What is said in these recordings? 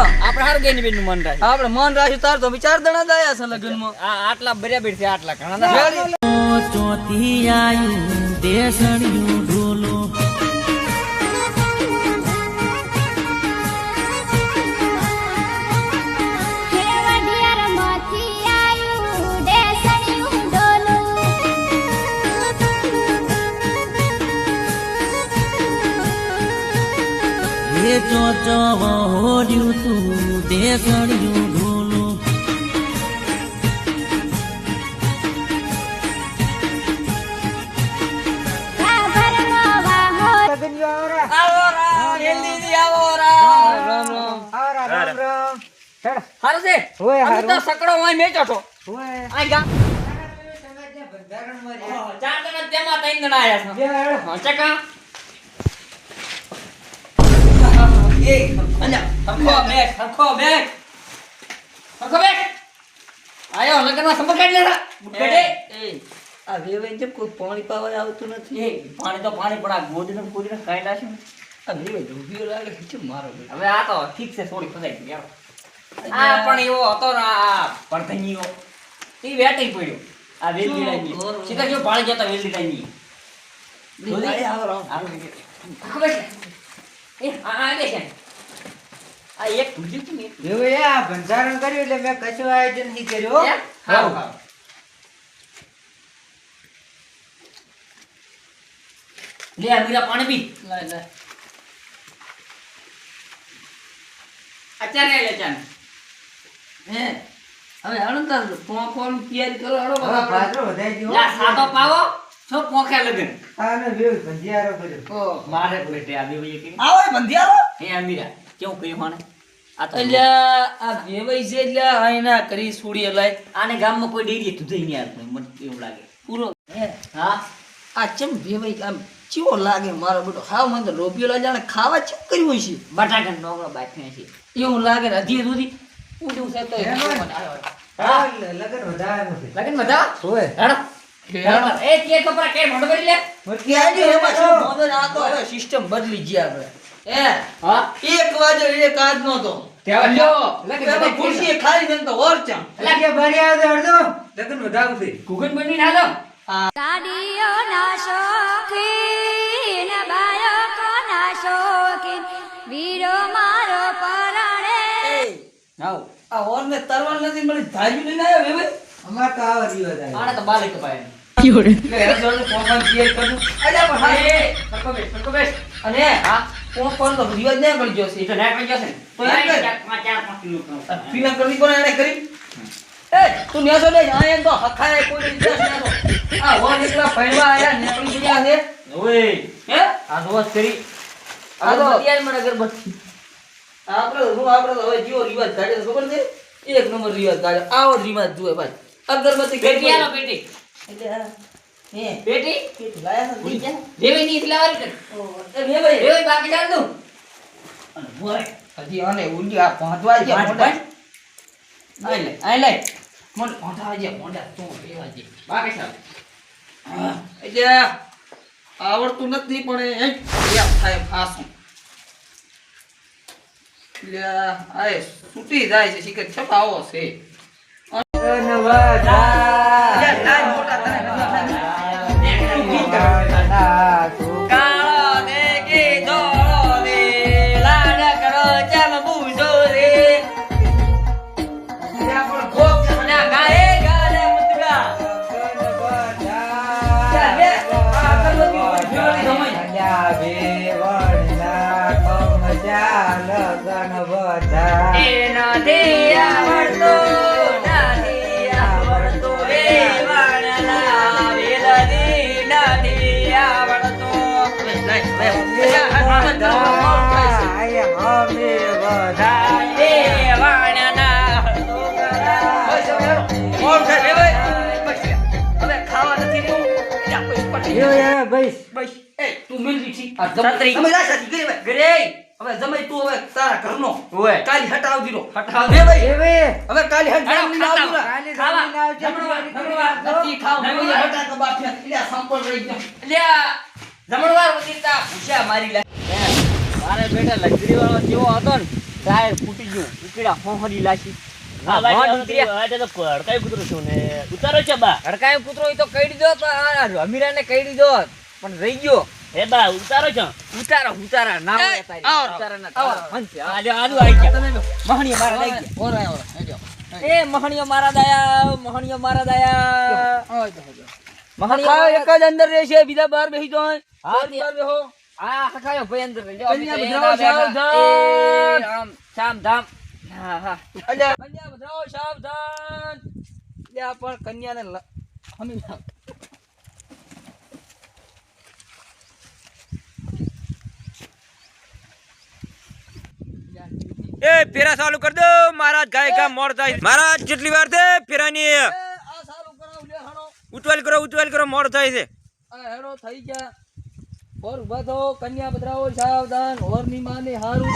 આપણે હાર ગઈ બેન નું મન રાખ્યું. આપણે મન રાખ્યું તાર તો અમે 4 દણા દાયા છે લગ્નમાં. આટલા બરાબર છે, આટલા ઘણા ચોથી આયુ દેસણિયું ઢોલો ચોચો હોડ્યું તું દેસણિયું ઢોલો હારું છે. અમે તો સકડો વાય મેચો છો. આ ગા 4 જણા તેમાં 3 જણા આયા છે. હા ચકા એ સરખો બેઠ આયો લગનમાં સંપર્ક કરી લેતા બુડે. આ વેવાઈ જેમ કોઈ પાણી પાવા આવતું નથી. પાણી તો પાણી પણ આ ગોદને કોદને કાઈ નાખ્યું. આ વેવાઈ ડૂબ્યો લાગે છે મારો બેટો. હવે આ તો ઠીક છે, થોડી ફસાઈ ગઈ. આ પણ એવો હતો ને આ પડધનીઓ એ વેટી પડ્યો. આ વેલી લાગી સીધા જો પાણી જતો વેલી લાગી દોડી આવો ખબર છે એ આ દે છે આ એક ભૂજી તું ને વેવાઈ આ બંધારણ કર્યું એટલે મેં કશું આયોજન નહીં કર્યો. હા લે આ મીરા પાણી પી. લાય અત્યારે લે ચાન હે હવે હાલો તાર પોખવાનું તૈયારી કરો હાલો. હવે પાછો વધાઈ ગયો. લા સાતો પાવો છો પોખે લગન. આને વેવાઈ ભંજિયારો કર્યો. ઓ મારે બેટે આ બેવી કે આવો બંધિયારો હે આ મીરા કેવું કર્યું માને આ તો એટલે આ વેવાઈ છે એટલે આયના કરી છોડી લાય આને ગામમાં કોઈ ડેરી તું થઈ નહીં આવતું મને એવું લાગે. પૂરો હે હા આ ચમ વેવાઈ આમ ચીવો લાગે મારો બેટો. હાવ મને તો રોબિયો લા જાણે ખાવા ચમ કર્યું છે બટાકા નોગળો બાફ્યા છે. એવું લાગે ને હજી સુધી ઉડ્યું છે તો હે ભાઈ? હા લગન વધારવાનું છે. લગન બધા હોય. હેડો એ કે કપડા કે મોઢો કરી લે. ક્યાંય એમાં શું મોદન આ તો હવે સિસ્ટમ બદલી ગયા આપણે. હે હા 1 વાગે એક આજ નો તો ત્યાં લ્યો એમાં ખુરશી ખાલી ને તો ઓરચા એટલે ભરી આવે તો અડધો લગન વધારવું છે. ગુગન બની ના દો ગાડીઓના શોખીન બાળકોના શોખીન વીરો મારો પરણે નાવ આ ઓર ને તરવાલ નથી મળી ધાર્યું લઈને આવ્યો હવે અમાર તો આવા રિવાજ આવે. આને તો બાલે કપાય એટલે એના જોડે પોપન ક્લિયર કરું અલ્યા પણ હા એ સરકો બેસ અને હા પોપન તો રિવાજ નહીં કરી જો છે એ તો ના કરી જશે તો એમ કર. 4-5 કિલો ફિલ્મ કરવી કોને એને કરી એ તું ન્યા તો લે આ એમ તો હખાય કોઈ ઇન્ટરેસ્ટ ના તો આ ઓર એકલા ફાઈવા આયા નીકળી ગયા છે ઓય હે આ જોવા કરી આ તો અગરબત્તી મને અગરબત્તી આપણે તો હવે જીવો રિવાજ કાઢે ખબર છે એક નંબર રિવાજ કાઢે આવો જ રિવાજ જુએ ભાઈ અગરબત્તી પેટી આલો પેટી એટલે આ હે પેટી કેટલું લાયા નથી દેવી ની ઇસ્લાવારી કર એ બે ભાઈ દેવી બાકી ચાલ દઉં અને બોય હજી આને ઉંડી આ પહોંચવા છે મોઢા આ લે મોઢ પહોંચવા છે મોઢા તું રેવા છે બાકી ચાલ એટલે આવડતું નથી પણ એમ થાય ફાસું એટલે આ છૂટી જાય છે શીખર છપાવો છે લગન વધાર. મોટા તને કાળો ને કે ધોળો ને લાડકડો ચાલ બુજો રે ના ગાએ ગાલે મુતગા અલ્યા વેવણના કમજા લગન વધાર. એ નથી આવડતો નથી આવડતો એ વાણલા વેલની નથી આવડતો આયા અમે વધાર. એ વાણના હવે ખાવા નથી રહ્યું જા કોઈ પટી યો યાર બસ. બસ એ તું મિલવી છી આ છત્રી. અમે જા સાથી ગઈ ભાઈ ગરે હવે જમાઈ તું હવે તારા ઘરનો ઓય કાલી હટાવ દીરો હટાવ બે ભાઈ એ ભાઈ હવે કાલી હટાવ હેડો, ની આવજો હટાવ. કાલે ખાવા. જમીન આવશે. જમણવાર નથી ખાવ જમણવાર. કોઈ હટાવ બાફિયા એટલે સંપલ રહી ગયો લ્યા જમણવાર વગીતા ભૂસ્યા મારી લે મારે બેટા લગરી વાળો જેવો હતો ને ટાયર ફૂટી ગયું ઉકેડા હોહરી લાશી હા ભાઈ હવે તો હડકાયું કૂતરું છું ને ઉતારો છે બા હડકાયો કૂતરો ઈ તો કઈડી દો તો આ અમીરાને કઈડી દો પણ રહી ગયો એ બા ઉતારો છો ઉતારા ના હોય તારી આવો. ઉતારાના આવો. મનસે આજો આવી ગયા તમે મહણીઓ મારા દઈ ગયા ઓરા હેજો એ મહણીઓ મારા દયા મહણીઓ એક જ અંદર રહેશે બીજા બહાર બેસી જાય હા, બહાર બેહો આ હકાયો ભાઈ અંદર લઈ જાઓ. કન્યા અમે તો બધાઓ એના બેઠા. સાવધાન. એ આમ સામ ધામ હા હા અલ્યા કન્યા બધાઓ સાવધાન લે આ પણ કન્યાને હમી જાવ. એ ફેરા ચાલુ કરી દો મહારાજ ગાય કા મોડ થાય મહારાજ કેટલી વાર છે ફેરાની એ આ સારું કરાવ લે હાણો ઉતવાલ કરો મોડ થાય છે આ હેડો થઈ ગયા ઓર ઉભા થો કન્યા બદરાઓ સાવધાન ઓર ની માને હારું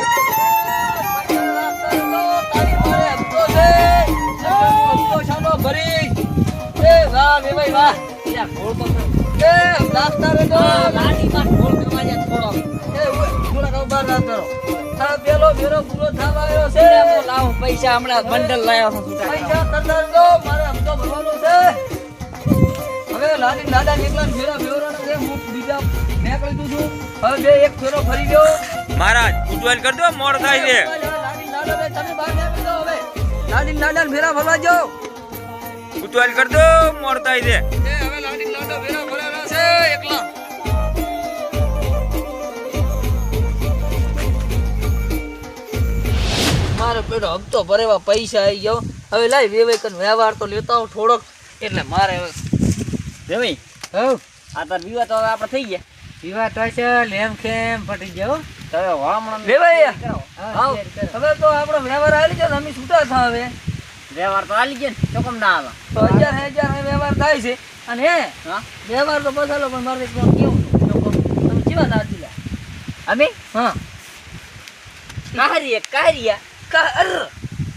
એ વાહ બે ભાઈ વાહ યા ગોળ પકડ એ નાસ્તા રે તો લાડીમાં ગોળ કરવા જાય થોડો એ થોડા કામ બાર નાસ્તા રો આ પેલો બેરો પૂરો થવા આવ્યો છે તો લાવો પૈસા હમણાં બંડલ લાવ્યો છું છૂટા પૈસા કરતા દો મારે હપ્તો ભરવાનો છે હવે લાડી લાડા એકલા ફેરા ફેરવાના છે હું બીજા મેકળી દઉં છું હવે બે એક ફેરો ફરી ગયો મહારાજ ઉતવાલ કરી દો મોડ થાય છે લાડી લાડા બે તમે બહાર નીકળી જાઓ હવે લાડી લાડા ફેરા ફરવા જાઓ ઉતવાલ કરી દો મોડ થાય છે એ હવે લાડી લાડા ફેરા ફરવાના છે એકલા મારે પેલો હપ્તો ભરેવા પૈસા આવી ગયો હવે લાઈ વેવાઈ કન વ્યવહાર તો લેતા હું થોડોક એટલે મારે હવે જમી હવ આ તાર વિવાહ તો હવે આપણે થઈ ગયા પીવા તો છે લેમ ખેમ પટી ગયો તો હવે વામણ વેવાઈ હા, આવ શેર કરો. હવે તો આપણો વ્યવહાર આવી ગયો ને અમે છૂટા થા હવે વ્યવહાર તો આલી ગયા ને ચોકમ ના આવે તો હજાર વ્યવહાર થાય છે અને હે હા વ્યવહાર તો બસાલો પણ મારે કેવું તમે કેવા નાચી લે અમે હા કાહરિયા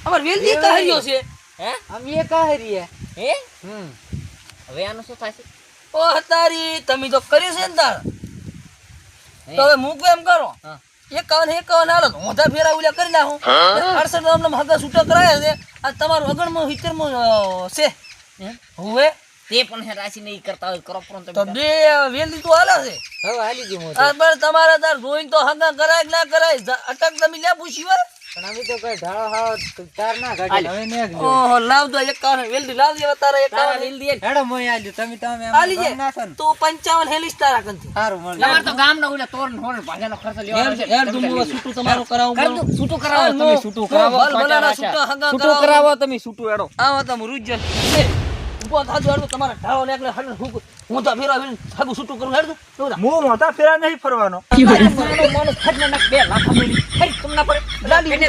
અમાર વેલજી કહારીઓ છે હે અમે એ કાહરીએ હે હમ હવે આનું શું થશે ઓ હતારી તમે તો કર્યું છે ને તાર હે? તો હવે મૂકો એમ કરો હા. 51 હાલો મોઢા ફેરા ઉલ્યા કરી નાખું 68 નામના હગા છૂટા કરાયા છે આ તમારું અગણમાં 70 છે હવે તે પણ હે રાશિ નહીં કરતા હોય કરો પણ તો બે વેલજી તો હાલે છે હવે હાલી ગયું મોઢું. આ પણ તમારે તાર જોઈને તો હગા કરાય કે ના કરાય અટક તમે લે પૂછી વાર પણ અમે તો કઈ ઢાળો હાળો તાર ના કાઢી હાલી. હવે ને ગયો ઓહો લાવ દો 51 વેલજી લાવ દે તારે 51 વેલદી હે. હેડો મોય આલ્યું તમે આલી એમ જે નાખો ને તો 55 હેલીસ તારા કંથી સારું મળે તમારે તો ગામના ઓલા તોરણ હોરણ ભાજાનો ખર્ચો લેવાનો છે યાર તું મોવા છૂટું તમારું કરાવું કર દો છૂટું કરાવો તમે છૂટું કરાવો ભલ ભલાના છૂટા હગા છૂટું કરાવો તમે છૂટું એડો આવો તમે રૂજ એ ઉભો થાજો હાડો તમારા ઢાળો ને એટલે હડ હું તો ફેરા ફેર હાગું છૂટું કરું હેડ દો હું મોટા ફેરા નહીં ફરવાનો માનો ફટના નાક બે લાખા મેલી હે તમને પડે લાડી એને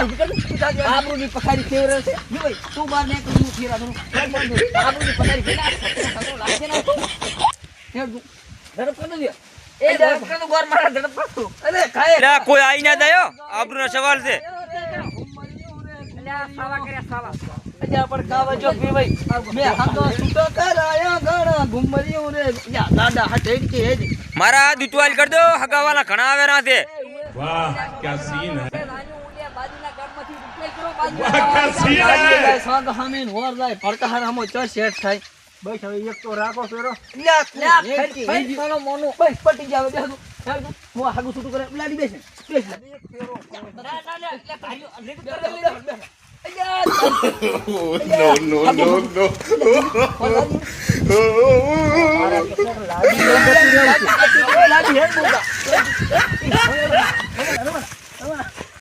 આબરૂની પખારી ફેવરે છે ઈ ભાઈ તું બાર ને કરું ફેરા દઉં આબરૂની પથારી ફેલા લાગે ના તો હેડ દઉં ધડપ કરી દે એ ધડપ કરી દો ગોર મારા ધડપ કરી દો અરે ખાય એટલે આ કોઈ આઈ ના દયો આબરૂનો સવાલ છે અલ્યા સાવા કર્યા સાવા અજા પર કાવા જો ભી ભાઈ મે હાગો છૂટો કરાયા ગણા ઘુમરિયું રે યા દાદા હટેડ કે હેજ મારા ઉતવાલ કરી દો હગાવાલા ઘણા આવેલા છે वाह क्या सीन है બાજુના ઘરમાંથી ઉકેલ કરો બાજુના ગાય સાગ હામીન હોર જાય પડતા હાર હમો ચો સેટ થાય બસ હવે એક તો રાખો ફેરો લ્યા ફરી મારો મોનો બસ પટી જાવ દે હેડ દઉં હું હાગું છૂટું કરે લાડી બેસે બેસ ના ના ના એટલે ભાઈઓ અનેક કરે नो नो नो नो લાડી હેડ બોલતા